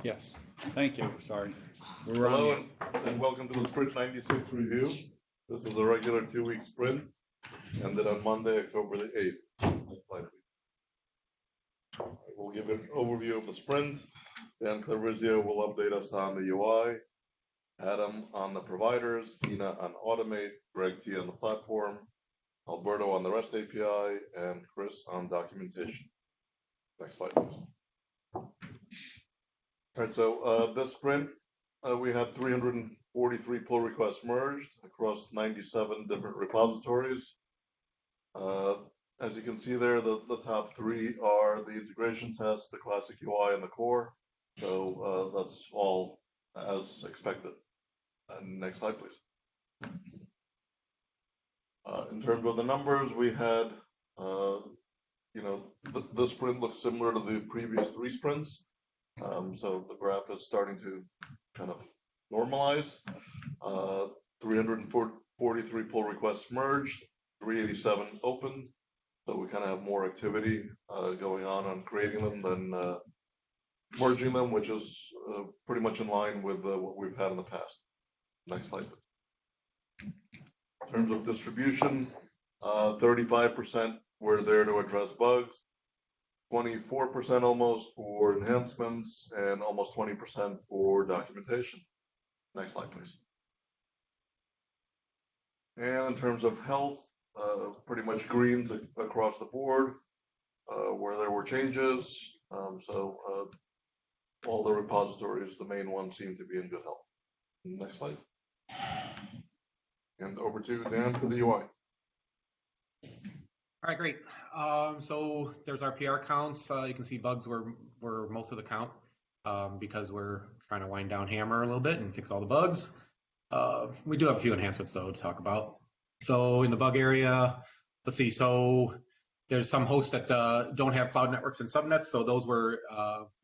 Yes, thank you, sorry. Hello and welcome to the Sprint 96 review. This was a regular 2-week sprint, ended on Monday, October the 8th. Next slide, please. We'll give an overview of the sprint. Dan Clarizio will update us on the UI, Adam on the providers, Tina on Automate, Greg T on the platform, Alberto on the REST API, and Chris on documentation. Next slide, please. All right, so this sprint, we had 343 pull requests merged across 97 different repositories. As you can see there, the top three are the integration test, the classic UI, and the core. So that's all as expected. And next slide, please. In terms of the numbers, we had, the sprint looks similar to the previous 3 sprints. So the graph is starting to kind of normalize. 343 pull requests merged, 387 opened. So we kind of have more activity going on creating them than merging them, which is pretty much in line with what we've had in the past. Next slide. In terms of distribution, 35% were there to address bugs, 24% almost for enhancements, and almost 20% for documentation. Next slide, please. And in terms of health, pretty much green across the board where there were changes. So all the repositories, the main ones, seem to be in good health. Next slide. And over to Dan for the UI. All right, great. So there's our PR counts. You can see bugs were most of the count because we're trying to wind down Hammer a little bit and fix all the bugs. We do have a few enhancements though to talk about. So in the bug area, let's see. So there's some hosts that don't have cloud networks and subnets. So those were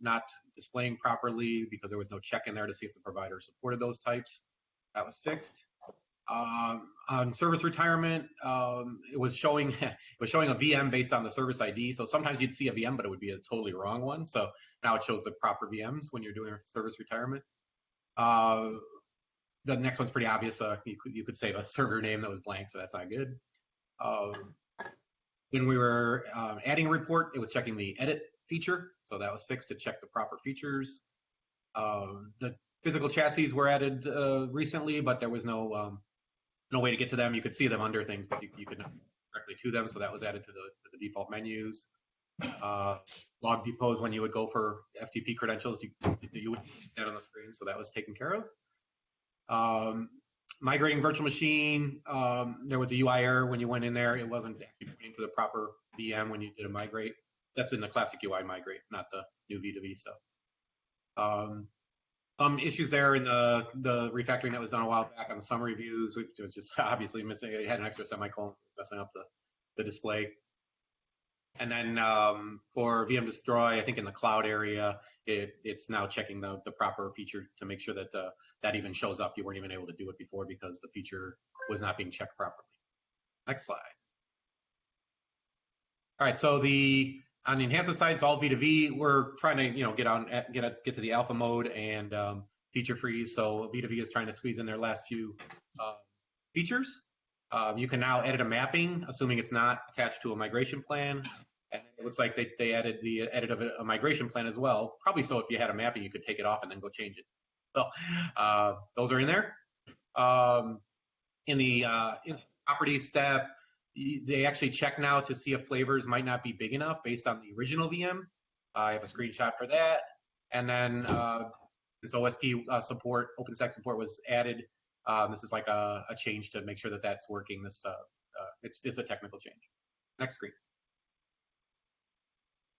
not displaying properly because there was no check in there to see if the provider supported those types. That was fixed. On service retirement, it was showing a VM based on the service ID. So sometimes you'd see a VM, but it would be a totally wrong one. So now it shows the proper VMs when you're doing service retirement. The next one's pretty obvious. You could save a server name that was blank, so that's not good. When we were adding a report, it was checking the edit feature. So that was fixed to check the proper features. The physical chassis were added recently, but there was no way to get to them. You could see them under things, but you could not directly to them. So that was added to the default menus. Log depots, when you would go for FTP credentials, you would see that on the screen. So that was taken care of. Migrating virtual machine, there was a UI error when you went in there. It wasn't actually pointing to the proper VM when you did a migrate. That's in the classic UI migrate, not the new V2V stuff. Some issues there in the refactoring that was done a while back on the summary views, which was just obviously missing. It had an extra semicolon messing up the display. And then for VM destroy, I think in the cloud area, it's now checking the proper feature to make sure that that even shows up. You weren't even able to do it before because the feature was not being checked properly. Next slide. All right, so on the enhancement side, it's all V2V. We're trying to get to the alpha mode and feature freeze. So V2V is trying to squeeze in their last few features. You can now edit a mapping, assuming it's not attached to a migration plan. And it looks like they added the edit of a migration plan as well. Probably so if you had a mapping, you could take it off and then go change it. So those are in there. In the properties step, they actually check now to see if flavors might not be big enough based on the original VM. I have a screenshot for that. And then this OSP support, OpenStack support was added. This is like a change to make sure that that's working. It's a technical change. Next screen.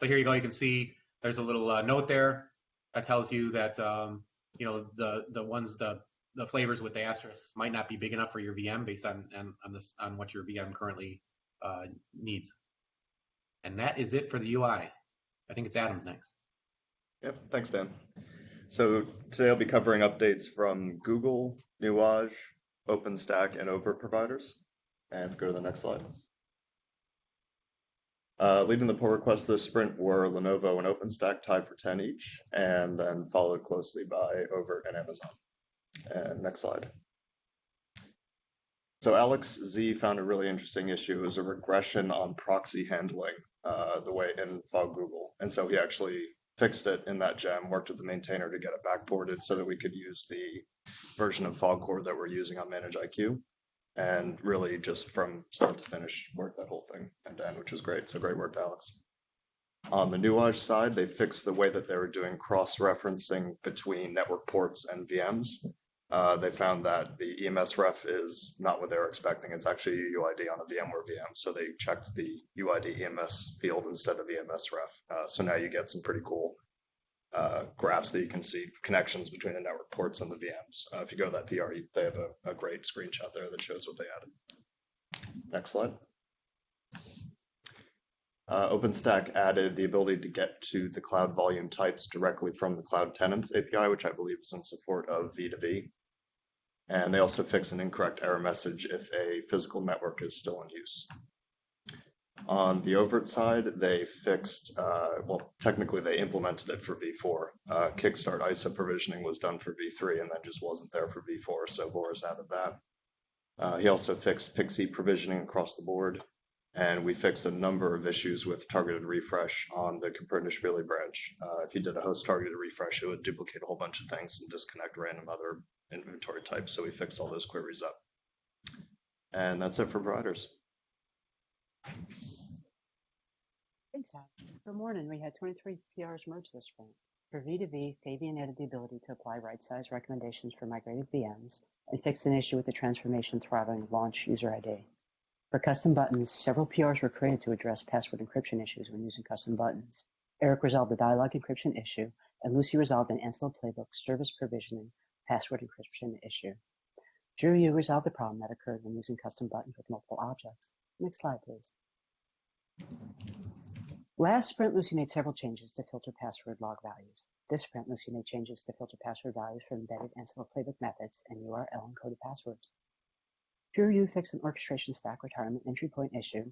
So here you go. You can see there's a little note there that tells you that the flavors with the asterisks might not be big enough for your VM based on what your VM currently needs. And that is it for the UI. I think it's Adam's next. Yep, thanks, Dan. So today I'll be covering updates from Google, Nuage, OpenStack, and Overt providers. And go to the next slide. Leading the pull requests this sprint were Lenovo and OpenStack tied for 10 each, and then followed closely by Overt and Amazon. And next slide. So Alex Z found a really interesting issue. It was a regression on proxy handling, the way in Fog Google. And so he actually fixed it in that gem, worked with the maintainer to get it backported so that we could use the version of Fog Core that we're using on ManageIQ. And really just from start to finish, worked that whole thing end to end, which was great. So great work, Alex. On the Nuage side, they fixed the way that they were doing cross-referencing between network ports and VMs. They found that the EMS ref is not what they were expecting. It's actually a UID on a VMware VM. So they checked the UID EMS field instead of EMS ref. So now you get some pretty cool graphs that you can see connections between the network ports and the VMs. If you go to that PR, they have a great screenshot there that shows what they added. Next slide. OpenStack added the ability to get to the cloud volume types directly from the Cloud Tenants API, which I believe is in support of V2V. And they also fixed an incorrect error message if a physical network is still in use. On the Overt side, they fixed, well, technically they implemented it for V4. Kickstart ISO provisioning was done for V3 and then just wasn't there for V4, so Boris added that. He also fixed Pixie provisioning across the board, and we fixed a number of issues with targeted refresh on the Kubernetes branch. If you did a host targeted refresh, it would duplicate a whole bunch of things and disconnect random other inventory types, so we fixed all those queries up. And that's it for providers. Thanks, Al. Good morning. We had 23 PRs merged this sprint. For V2V, Fabian added the ability to apply right-size recommendations for migrated VMs and fixed an issue with the transformation throttling launch user ID. For custom buttons, several PRs were created to address password encryption issues when using custom buttons. Eric resolved the dialog encryption issue, and Lucy resolved an Ansible playbook service provisioning password encryption issue. Drew Yu resolved the problem that occurred when using custom buttons with multiple objects. Next slide, please. Last sprint, Lucy made several changes to filter password log values. This sprint, Lucy made changes to filter password values for embedded Ansible playbook methods and URL encoded passwords. Drew Yu fixed an orchestration stack retirement entry point issue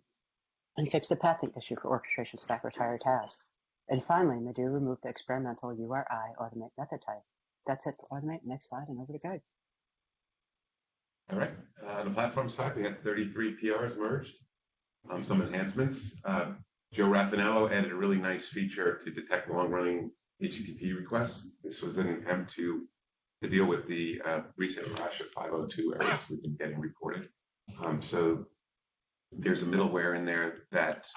and fixed the pathing issue for orchestration stack retire tasks. And finally, Madhu removed the experimental URI automate method type. That's it for automate. Next slide and over to Greg. All right. On the platform side, we had 33 PRs merged, some enhancements. Joe Raffanello added a really nice feature to detect long-running HTTP requests. This was an attempt to deal with the recent rash of 502 errors we've been getting reported. So there's a middleware in there that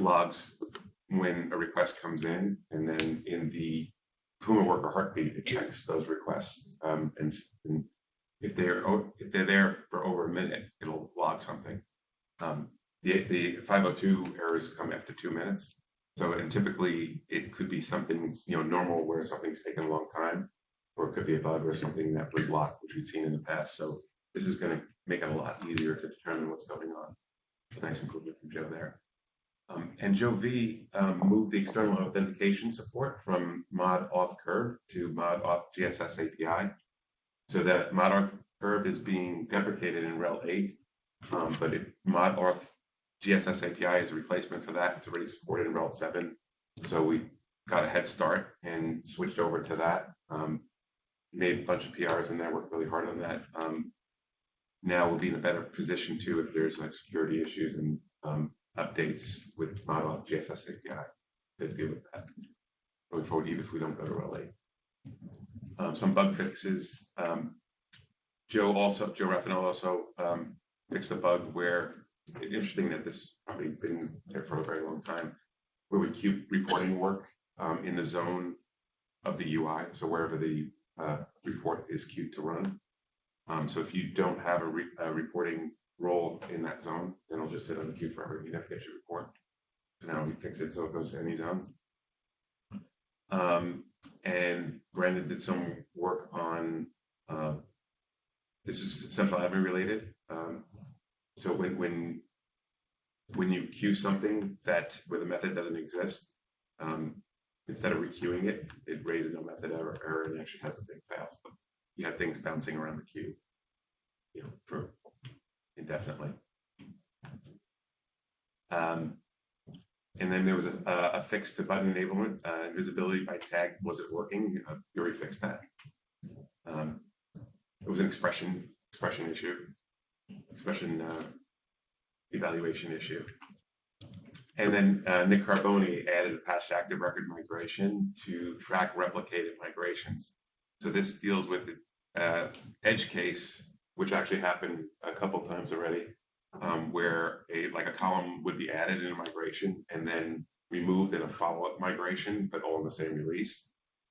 logs when a request comes in, and then in the Puma worker heartbeat, it checks those requests. And if they're there for over a minute, it'll log something. The 502 errors come after 2 minutes. So, and typically it could be something, normal where something's taken a long time, or it could be a bug or something that was locked, which we've seen in the past. So this is going to make it a lot easier to determine what's going on. It's a nice improvement from Joe there. And Joe V moved the external authentication support from mod auth curve to mod auth GSS API. So that mod auth curve is being deprecated in RHEL 8, but mod auth GSS API is a replacement for that. It's already supported in RHEL 7. So we got a head start and switched over to that. Made a bunch of PRs in there, worked really hard on that. Now we'll be in a better position too if there's security issues and updates with mod auth GSS API to deal with that going forward, even if we don't go to RHEL 8. Some bug fixes. Joe Raffanello also fixed a bug where, interesting that this has probably been there for a very long time, where we keep reporting work in the zone of the UI, so wherever the report is queued to run. So if you don't have a reporting role in that zone, then it'll just sit on the queue forever. You never get your report. So now we fix it so it goes to any zone. And Brandon did some work on, this is central admin related. So when you queue something where the method doesn't exist, instead of requeuing it, it raises no method error and actually has the thing fail. So you have things bouncing around the queue, for indefinitely. And then there was a fix to button enablement, visibility by tag wasn't working. We already fixed that. It was an expression issue, expression evaluation issue. And then Nick Carboni added a patched active record migration to track replicated migrations. So this deals with the edge case, which actually happened a couple times already, where a column would be added in a migration and then removed in a follow-up migration, but all in the same release.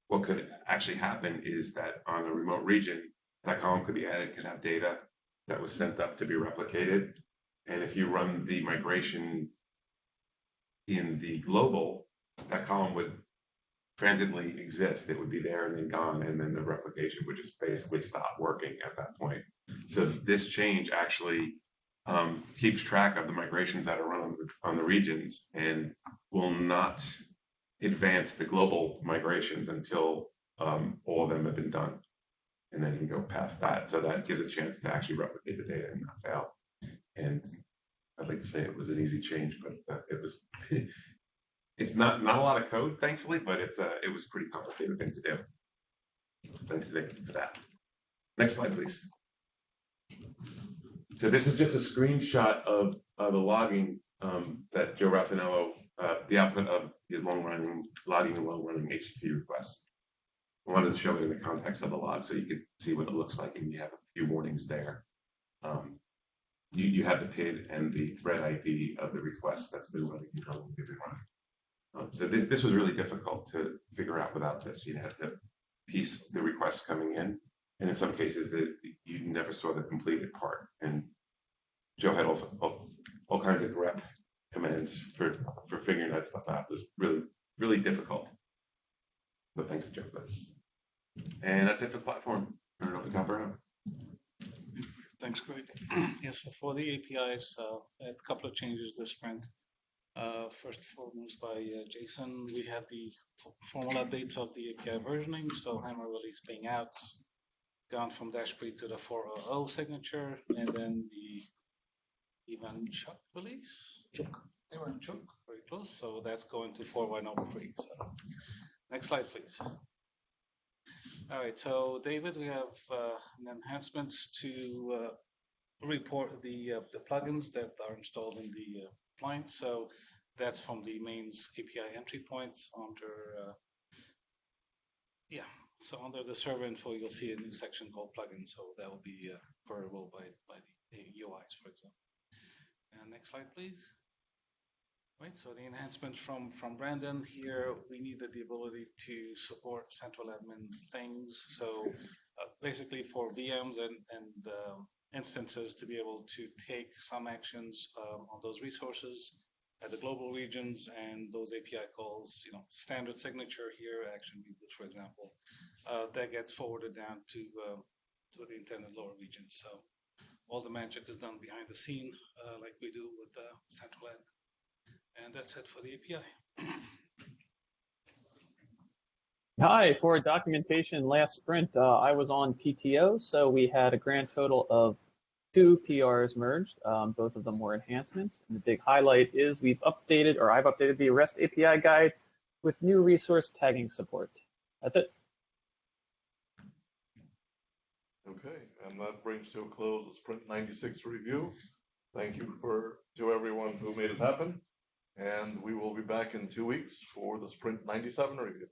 What could actually happen is that on a remote region, that column could be added, could have data that was sent up to be replicated. And if you run the migration in the global, that column would transiently exist. It would be there and then gone, and then the replication would just basically stop working at that point. So this change actually keeps track of the migrations that are run on the regions and will not advance the global migrations until all of them have been done. And then you can go past that. So that gives a chance to actually replicate the data and not fail. And I'd like to say it was an easy change, but it was. It's not a lot of code, thankfully, but it was a pretty complicated thing to do. Thanks to Nick for that. Next slide, please. So this is just a screenshot of the logging that Joe Raffanello, the output of his logging and long-running HTTP requests. I wanted to show it in the context of the log so you could see what it looks like, and you have a few warnings there. You have the PID and the thread ID of the request that's been running and how long they've been running. So this was really difficult to figure out without this. You had to piece the requests coming in, and in some cases you never saw the completed part. And Joe had also all kinds of grep commands for figuring that stuff out. It was really, really difficult. But thanks to Joe for that. And that's it for the platform. Turn it over to Alberto. Thanks, Greg. Yes, so for the APIs, I had a couple of changes this sprint. First and foremost by Jason, we have the formal updates of the API versioning. So Hammer release payouts gone from -pre to the 4.0 signature, and then the Ivan Chuck release. Ivan Chuck, very close. So that's going to 4.1/3. So next slide, please. All right, so David, we have enhancements to report the plugins that are installed in the client. So that's from the mains API entry points under, so under the server info, you'll see a new section called plugins. So that will be queryable by the UIs, for example. And next slide, please. Right, so the enhancements from Brandon here, we needed the ability to support central admin things. So basically for VMs and instances to be able to take some actions on those resources at the global regions and those API calls, standard signature here, action reboot, for example, that gets forwarded down to the intended lower region. So all the magic is done behind the scene like we do with central admin. And that's it for the API. Hi, for documentation last sprint, I was on PTO, so we had a grand total of 2 PRs merged. Both of them were enhancements. And the big highlight is I've updated the REST API guide with new resource tagging support. That's it. Okay, and that brings to a close the Sprint 96 review. Thank you to everyone who made it happen. And we will be back in 2 weeks for the Sprint 97 review.